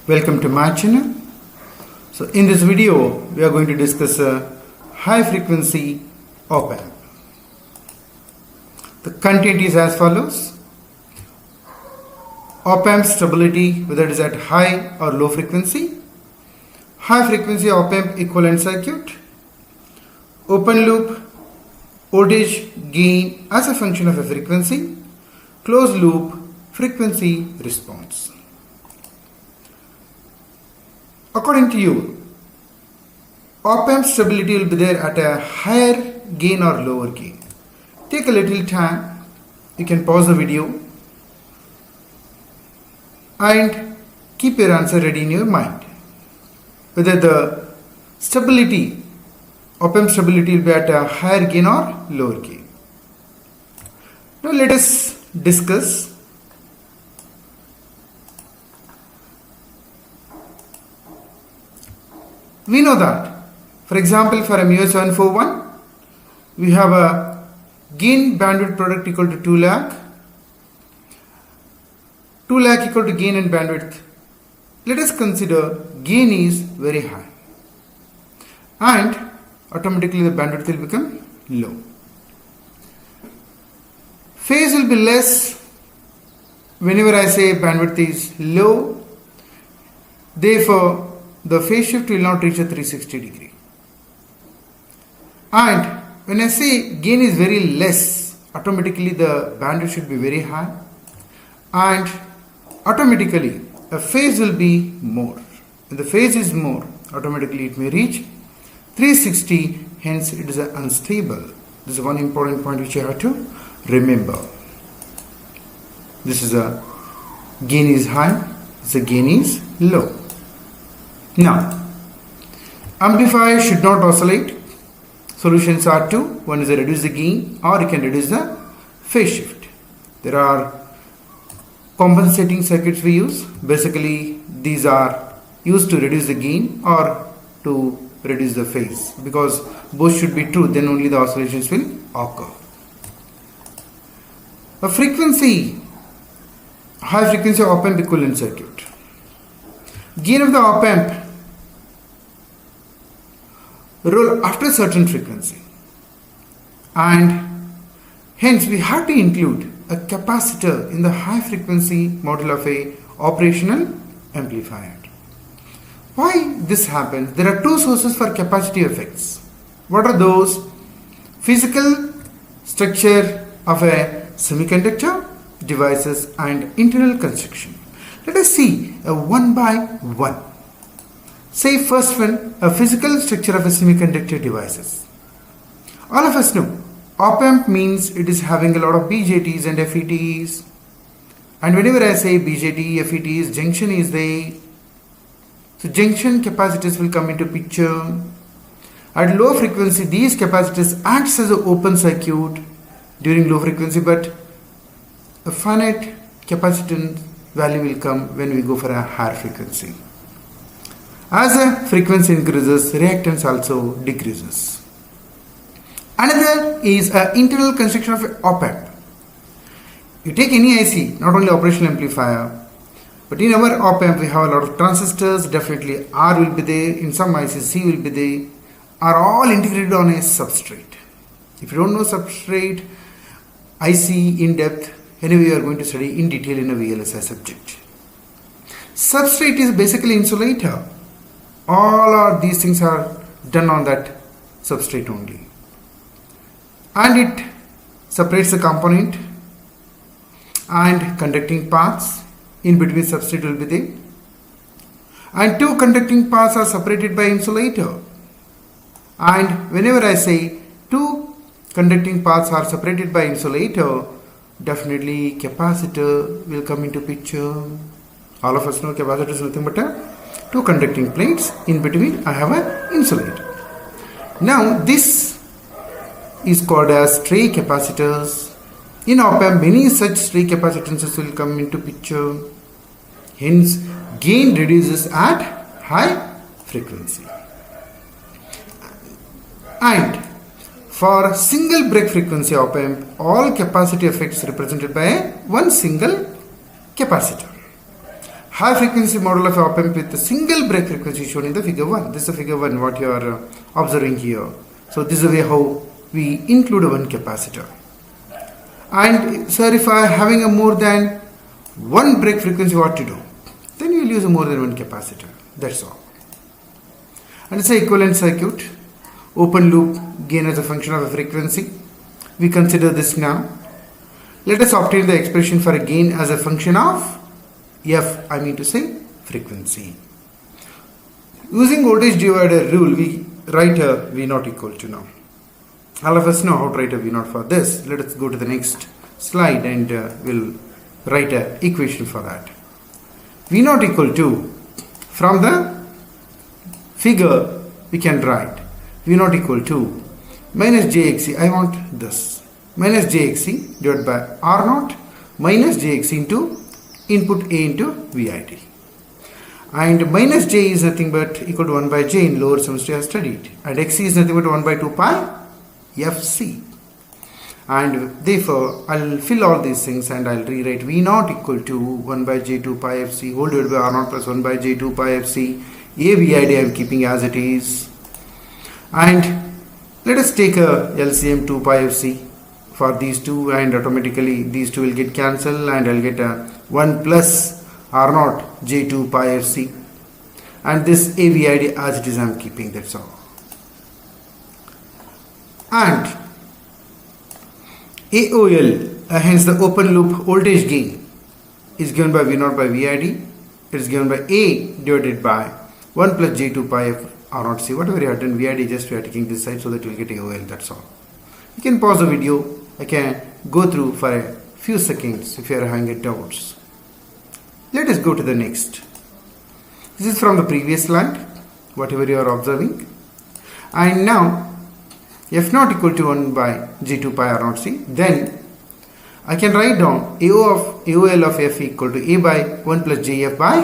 Welcome to my channel. So in this video we are going to discuss a high frequency op amp. The content is as follows: op amp stability, whether it is at high or low frequency, high frequency op amp equivalent circuit, open loop, voltage gain as a function of a frequency, closed loop, frequency response. According to you, op amp stability will be there at a higher gain or lower gain. Take a little time, you can pause the video and keep your answer ready in your mind. Whether the stability, op amp stability will be at a higher gain or lower gain. Now let us discuss we know that, for example, for a MU741, we have a gain bandwidth product equal to 2 lakh. 2 lakh equal to gain and bandwidth. Let us consider gain is very high and automatically the bandwidth will become low. Phase will be less whenever I say bandwidth is low. Therefore, the phase shift will not reach a 360 degree. And when I say gain is very less, automatically the bandwidth should be very high and automatically a phase will be more. When the phase is more, automatically it may reach 360, hence it is unstable. This is one important point which you have to remember. This is a gain is high, the gain is low. Now, amplifier should not oscillate. Solutions are two. One is to reduce the gain or you can reduce the phase shift. There are compensating circuits we use. Basically, these are used to reduce the gain or to reduce the phase, because both should be true, then only the oscillations will occur. A frequency, high frequency op amp equivalent circuit. Gain of the op amp roll after a certain frequency, and hence we have to include a capacitor in the high frequency model of a operational amplifier. Why this happens? There are two sources for capacitive effects. What are those? Physical structure of a semiconductor devices and internal construction. Let us see a one by one. Say first one, a physical structure of a semiconductor devices. All of us know op amp means it is having a lot of BJTs and FETs. And whenever I say BJT, FETs, junction is there. So junction capacitors will come into picture. At low frequency, these capacitors acts as an open circuit during low frequency, but a finite capacitance value will come when we go for a higher frequency. As the frequency increases, reactance also decreases. Another is an internal construction of an op amp. You take any IC, not only operational amplifier, but in our op amp we have a lot of transistors. Definitely R will be there, in some ICs C will be there, are all integrated on a substrate. If you don't know substrate, IC in depth, anyway you are going to study in detail in a VLSI subject. Substrate is basically insulator. All of these things are done on that substrate only. And it separates the component and conducting parts. In between substrate will be there. And two conducting parts are separated by insulator. And whenever I say two conducting parts are separated by insulator, definitely capacitor will come into picture. All of us know capacitor is nothing but two conducting plates. In between I have an insulator. Now this is called as stray capacitors. In op amp, many such stray capacitances will come into picture. Hence, gain reduces at high frequency. And for single break frequency op amp, all capacitive effects represented by one single capacitor. high frequency model of op amp with a single break frequency shown in the figure 1. This is the figure 1 what you are observing here. So this is the way how we include one capacitor. And sir, if I am having a more than one break frequency, what to do? Then you will use more than one capacitor. That's all. And it's an equivalent circuit. Open loop gain as a function of a frequency. We consider this now. Let us obtain the expression for a gain as a function of f, I mean to say frequency. Using voltage divider rule, we write a V naught equal to now. All of us know how to write a V naught for this. Let us go to the next slide and we'll write an equation for that. V naught equal to, from the figure we can write V naught equal to minus jXc, I want this, minus jXc divided by R naught minus jXc into input A into VID. And minus j is nothing but equal to 1 by j in lower semester I have studied. And xc is nothing but 1 by 2 pi fc. And therefore, I'll fill all these things and I'll rewrite V naught equal to 1 by j 2 pi fc whole divided by R naught plus 1 by j 2 pi fc. A VID I am keeping as it is. And let us take a LCM 2 pi fc for these two, and automatically these two will get cancelled and I'll get a 1 plus R naught j 2 pi fc, and this AVID as it is I am keeping, that's all. And AOL, hence the open loop voltage gain, is given by V naught by VID. It is given by A divided by 1 plus j 2 pi R naught C. Whatever you have done, VID just we are taking this side so that you will get AOL, that's all. You can pause the video. I can go through for a few seconds if you are having any doubts. Let us go to the next. This is from the previous slide, whatever you are observing. And now, f naught equal to 1 by j2 pi r naught c. Then, I can write down AOL of f equal to a by 1 plus jf by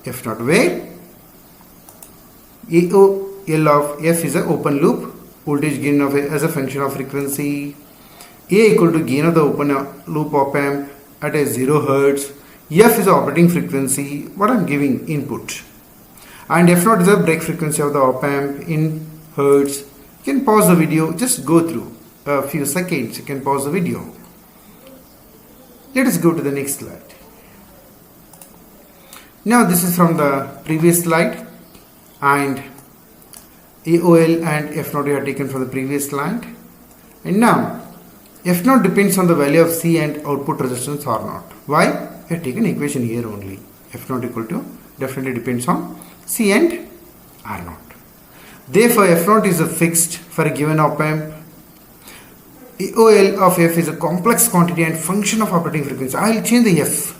f naught, where AOL of f is an open loop voltage gain of a, as a function of frequency. A equal to gain of the open loop op amp at a 0 hertz. F is the operating frequency, what I am giving input. And F naught is the break frequency of the op amp in hertz. You can pause the video, just go through a few seconds, you can pause the video. Let us go to the next slide. Now this is from the previous slide, and AOL and F naught are taken from the previous slide. And now F naught depends on the value of C and output resistance R naught. Why? We have taken equation here only. F naught equal to definitely depends on C and R naught. Therefore, F naught is a fixed for a given op amp. AOL of F is a complex quantity and function of operating frequency. I will change the F.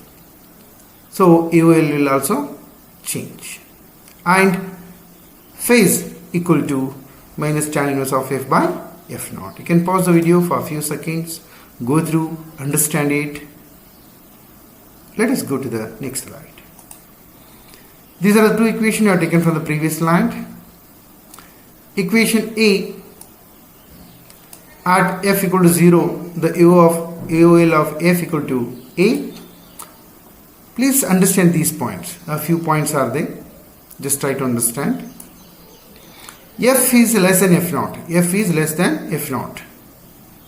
So, AOL will also change. And phase equal to minus tan inverse of F by F naught. You can pause the video for a few seconds, go through, understand it. Let us go to the next slide. These are the two equations you have taken from the previous slide. Equation A, at f equal to 0, the AOL of f equal to A. Please understand these points. A few points are there. Just try to understand. F is less than F naught. F is less than F naught.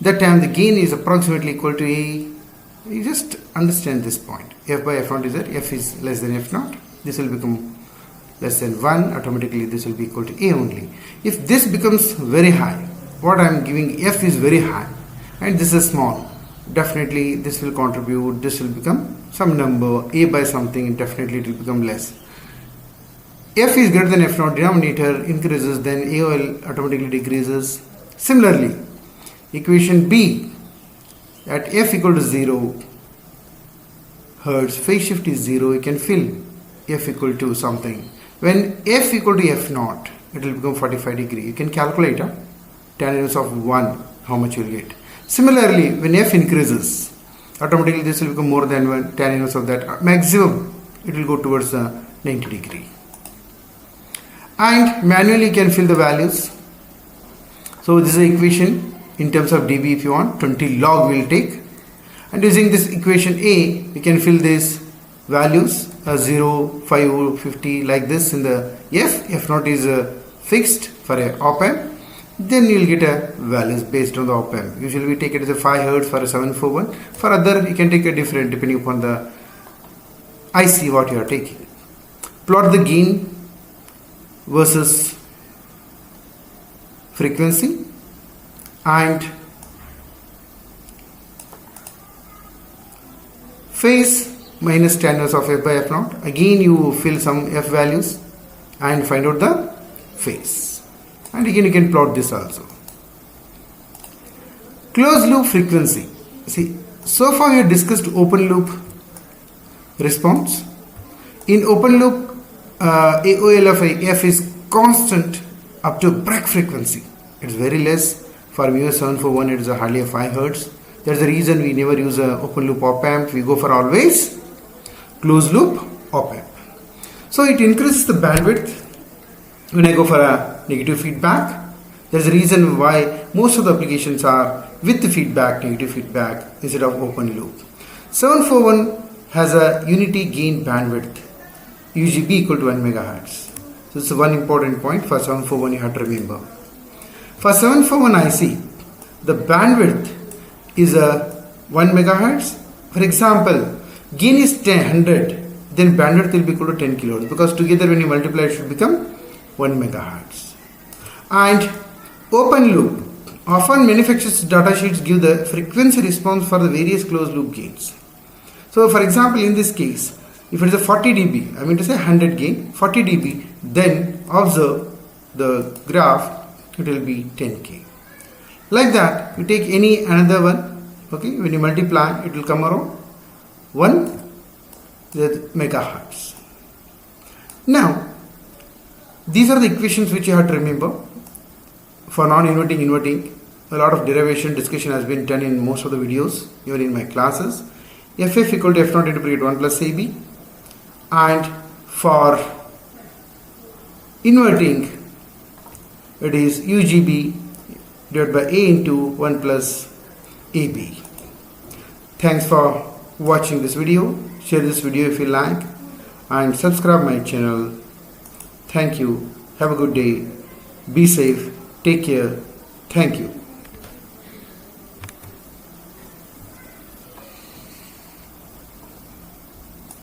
That time the gain is approximately equal to A. You just understand this point. F by F naught is that F is less than F naught. This will become less than 1. Automatically this will be equal to A only. If this becomes very high, what I am giving F is very high and this is small, definitely this will contribute. This will become some number, A by something, definitely it will become less. F is greater than F naught, denominator increases, then AOL automatically decreases. Similarly, equation B, at F equal to 0 hertz, phase shift is 0, you can fill F equal to something. When F equal to F naught, it will become 45 degree. You can calculate tan inverse of 1, how much you will get. Similarly, when F increases, automatically this will become more than 1, tan inverse of that. Maximum, it will go towards the 90 degree. And manually you can fill the values. So this is the equation in terms of dB if you want, 20 log will take. And using this equation A, we can fill this values 0, 5, 50 like this in the F0 is fixed for a op-amp, then you will get a values based on the op-amp. Usually we take it as a 5 Hz for a 741. For other you can take a different depending upon the IC what you are taking. Plot the gain versus frequency and phase minus tan inverse of F by F0. Again you fill some F values and find out the phase. And again you can plot this also. Closed loop frequency. See, so far we have discussed open loop response. In open loop AOL of F is constant up to break frequency. It's very less. For MUF741 it is hardly a 5 Hz. That's the reason we never use a open loop op amp. We go for always closed loop op amp. So it increases the bandwidth when I go for a negative feedback. There's a reason why most of the applications are with the feedback, negative feedback instead of open loop. 741 has a unity gain bandwidth UGB equal to 1 MHz. So it's one important point for 741 you have to remember. For 741 IC, the bandwidth is a 1 MHz. For example, gain is 100, then bandwidth will be equal to 10 kHz because together when you multiply it should become 1 MHz. And open loop, often manufacturers' datasheets give the frequency response for the various closed loop gains. So for example, in this case, if it is a 40 dB, I mean to say 100 gain, 40 dB, then observe the graph, it will be 10K. Like that, you take any another one, okay, when you multiply, it will come around 1 megahertz. Now, these are the equations which you have to remember. For non-inverting, inverting, a lot of derivation discussion has been done in most of the videos, even in my classes. FF equal to F0 into bracket 1 plus AB, and for inverting it is UGB divided by A into 1 plus AB. Thanks for watching this video. Share this video if you like and subscribe my channel. Thank you. Have a good day. Be safe. Take care. Thank you.